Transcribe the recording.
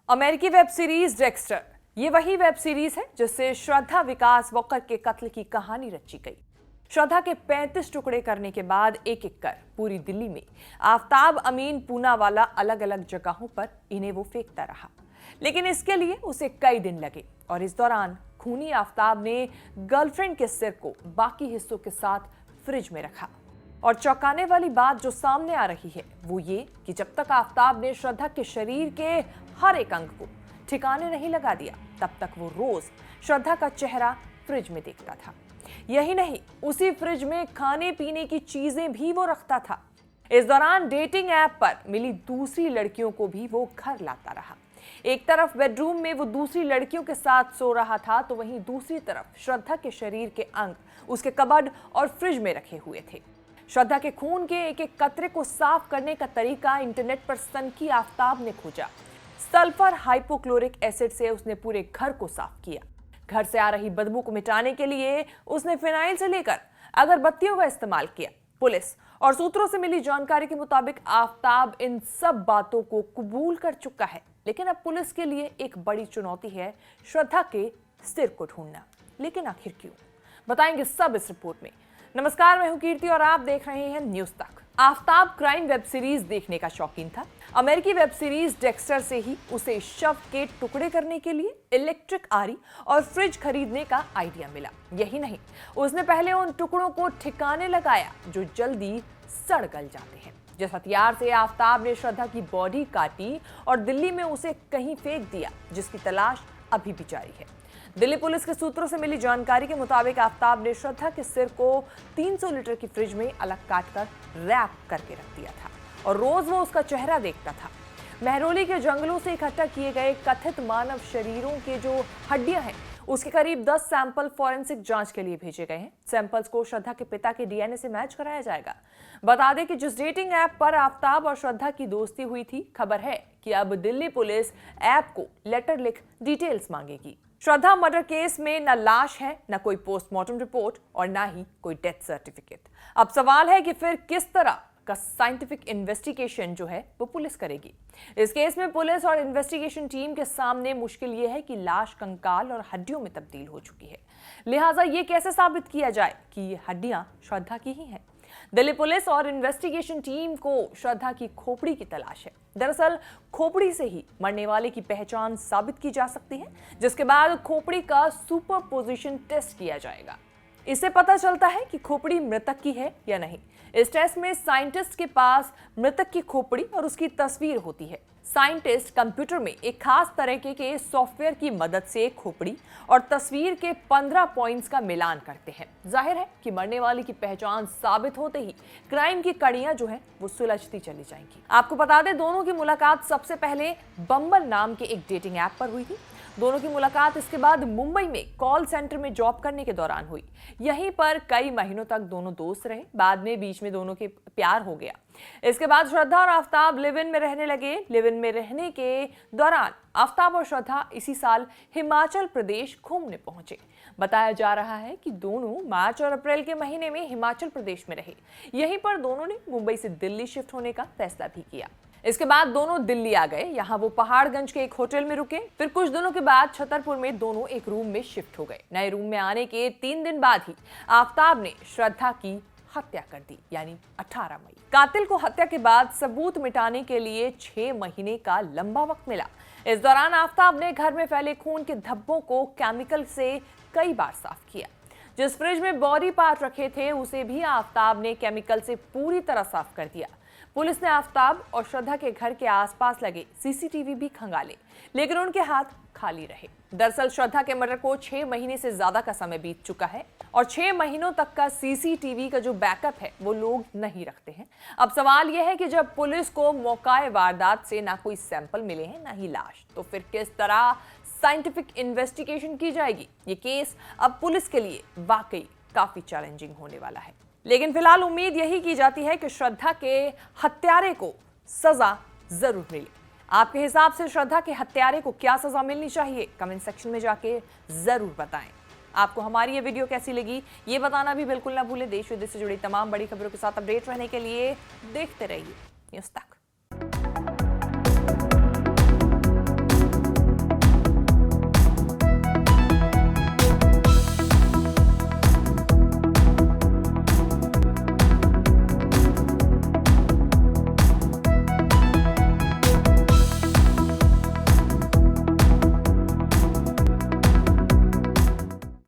अमेरिकी web series Dexter, ये वही वेब सीरीज है जिससे श्रद्धा विकास वॉकर के कत्ल की कहानी रची गई। श्रद्धा के 35 टुकड़े करने के बाद एक एक कर पूरी दिल्ली में आफ्ताब अमीन पूनावाला अलग अलग जगहों पर इन्हें वो फेंकता रहा, लेकिन इसके लिए उसे कई दिन लगे और इस दौरान खूनी आफ्ताब ने गर्लफ्रेंड के सिर को बाकी हिस्सों के साथ फ्रिज में रखा। और चौंकाने वाली बात जो सामने आ रही है वो ये कि जब तक आफ्ताब ने श्रद्धा के शरीर के हर एक अंग को ठिकाने नहीं लगा दिया, तब तक वो रोज श्रद्धा का चेहरा फ्रिज में देखता था। यही नहीं, उसी फ्रिज में खाने पीने की चीजें भी वो रखता था। इस दौरान डेटिंग ऐप पर मिली दूसरी लड़कियों को भी वो घर लाता रहा। एक तरफ बेडरूम में वो दूसरी लड़कियों के साथ सो रहा था, तो वहीं दूसरी तरफ श्रद्धा के शरीर के अंग उसके कबर्ड और फ्रिज में रखे हुए थे। श्रद्धा के खून के एक एक कतरे को साफ करने का तरीका इंटरनेट पर सनकी आफ्ताब ने खोजा। सल्फर हाइपोक्लोरिक एसिड से उसने पूरे घर को साफ किया। घर से आ रही बदबू को मिटाने के लिए उसने फिनाइल से लेकर अगरबत्तियों का इस्तेमाल किया। पुलिस और सूत्रों से मिली जानकारी के मुताबिक आफ्ताब इन सब बातों को कबूल कर चुका है, लेकिन अब पुलिस के लिए एक बड़ी चुनौती है श्रद्धा के सिर को ढूंढना। लेकिन आखिर क्यों, बताएंगे सब इस रिपोर्ट में। नमस्कार, मैं हूं कीर्ति और आप देख रहे हैं न्यूज तक। आफ्ताब क्राइम वेब सीरीज देखने का शौकीन था। अमेरिकी वेब सीरीज डेक्स्टर से ही उसे शव के टुकड़े करने के लिए इलेक्ट्रिक आरी और फ्रिज खरीदने का आइडिया मिला। यही नहीं, उसने पहले उन टुकड़ों को ठिकाने लगाया जो जल्दी सड़ गल जाते हैं। जिस हथियार से आफ्ताब ने श्रद्धा की बॉडी काटी और दिल्ली में उसे कहीं फेंक दिया, जिसकी तलाश अभी भी जारी है। दिल्ली पुलिस के सूत्रों से मिली जानकारी के मुताबिक आफ्ताब ने श्रद्धा के सिर को 300 लीटर की फ्रिज में अलग काटकर रैप करके रख दिया था और रोज वो उसका चेहरा देखता था। महरौली के जंगलों से इकट्ठा किए गए कथित मानव शरीरों के जो हड्डियां हैं, उसके करीब 10 सैंपल फॉरेंसिक जांच के लिए भेजे गए हैं। सैंपल्स को श्रद्धा के पिता के डीएनए से मैच कराया जाएगा। बता दें कि जिस डेटिंग ऐप पर आफ्ताब और श्रद्धा की दोस्ती हुई थी, खबर है कि अब दिल्ली पुलिस ऐप को लेटर लिख डिटेल्स मांगेगी। श्रद्धा मर्डर केस में न लाश है, न कोई पोस्टमार्टम रिपोर्ट और न ही कोई डेथ सर्टिफिकेट। अब सवाल है कि फिर किस तरह का साइंटिफिक इन्वेस्टिगेशन जो है वो पुलिस करेगी। इस केस में पुलिस और इन्वेस्टिगेशन टीम के सामने मुश्किल यह है कि लाश कंकाल और हड्डियों में तब्दील हो चुकी है। लिहाजा ये कैसे साबित किया जाए कि ये हड्डियां श्रद्धा की ही हैं। दिल्ली पुलिस और इन्वेस्टिगेशन टीम को श्रद्धा की खोपड़ी की तलाश है। दरअसल खोपड़ी से ही मरने वाले की पहचान साबित की जा सकती है, जिसके बाद खोपड़ी का सुपरपोजिशन टेस्ट किया जाएगा। इससे पता चलता है कि खोपड़ी मृतक की है या नहीं। इस टेस्ट में साइंटिस्ट के पास मृतक की खोपड़ी और उसकी तस्वीर होती है। साइंटिस्ट कंप्यूटर में एक खास तरीके के सॉफ्टवेयर की मदद से खोपड़ी और तस्वीर के 15 पॉइंट्स का मिलान करते हैं। जाहिर है कि मरने वाले की पहचान साबित होते ही क्राइम की कड़ियां जो है वो सुलझती चली जाएंगी। आपको बता दें, दोनों की मुलाकात सबसे पहले बम्बल नाम के एक डेटिंग ऐप पर हुई थी। दोनों की मुलाकात इसके बाद मुंबई में कॉल सेंटर में जॉब करने के दौरान हुई। यहीं पर कई महीनों तक दोनों दोस्त रहे। बाद में बीच में दोनों के प्यार हो गया। इसके बाद श्रद्धा और आफ्ताब लिव इन में रहने लगे। लिव इन में रहने के दौरान आफ्ताब और श्रद्धा इसी साल हिमाचल प्रदेश घूमने पहुंचे। बताया जा रहा है कि दोनों मार्च और अप्रैल के महीने में हिमाचल प्रदेश में रहे। यहीं पर दोनों ने मुंबई से दिल्ली शिफ्ट होने का फैसला भी किया। इसके बाद दोनों दिल्ली आ गए। यहाँ वो पहाड़गंज के एक होटल में रुके। फिर कुछ दिनों के बाद छतरपुर में दोनों एक रूम में शिफ्ट हो गए। नए रूम में आने के 3 दिन बाद ही आफ्ताब ने श्रद्धा की हत्या कर दी, यानी 18 मई। कातिल को हत्या के बाद सबूत मिटाने के लिए 6 महीने का लंबा वक्त मिला। इस दौरान आफ्ताब ने घर में फैले खून के धब्बों को केमिकल से कई बार साफ किया। जिस फ्रिज में बॉडी पार्ट रखे थे उसे भी आफ्ताब ने केमिकल से पूरी तरह साफ कर दिया। पुलिस ने आफ्ताब और श्रद्धा के घर के आसपास लगे सीसीटीवी भी खंगाले, लेकिन उनके हाथ खाली रहे। दरअसल श्रद्धा के मर्डर को 6 महीने से ज्यादा का समय बीत चुका है और 6 महीनों तक का सीसीटीवी का जो बैकअप है वो लोग नहीं रखते हैं। अब सवाल यह है कि जब पुलिस को मौकाए वारदात से ना कोई सैंपल मिले हैं, ना ही लाश, तो फिर किस तरह साइंटिफिक इन्वेस्टिगेशन की जाएगी। ये केस अब पुलिस के लिए वाकई काफी चैलेंजिंग होने वाला है। लेकिन फिलहाल उम्मीद यही की जाती है कि श्रद्धा के हत्यारे को सजा जरूर मिले। आपके हिसाब से श्रद्धा के हत्यारे को क्या सजा मिलनी चाहिए, कमेंट सेक्शन में जाके जरूर बताएं। आपको हमारी ये वीडियो कैसी लगी ये बताना भी बिल्कुल ना भूलें। देश विदेश से जुड़ी तमाम बड़ी खबरों के साथ अपडेट रहने के लिए देखते रहिए न्यूज़ तक।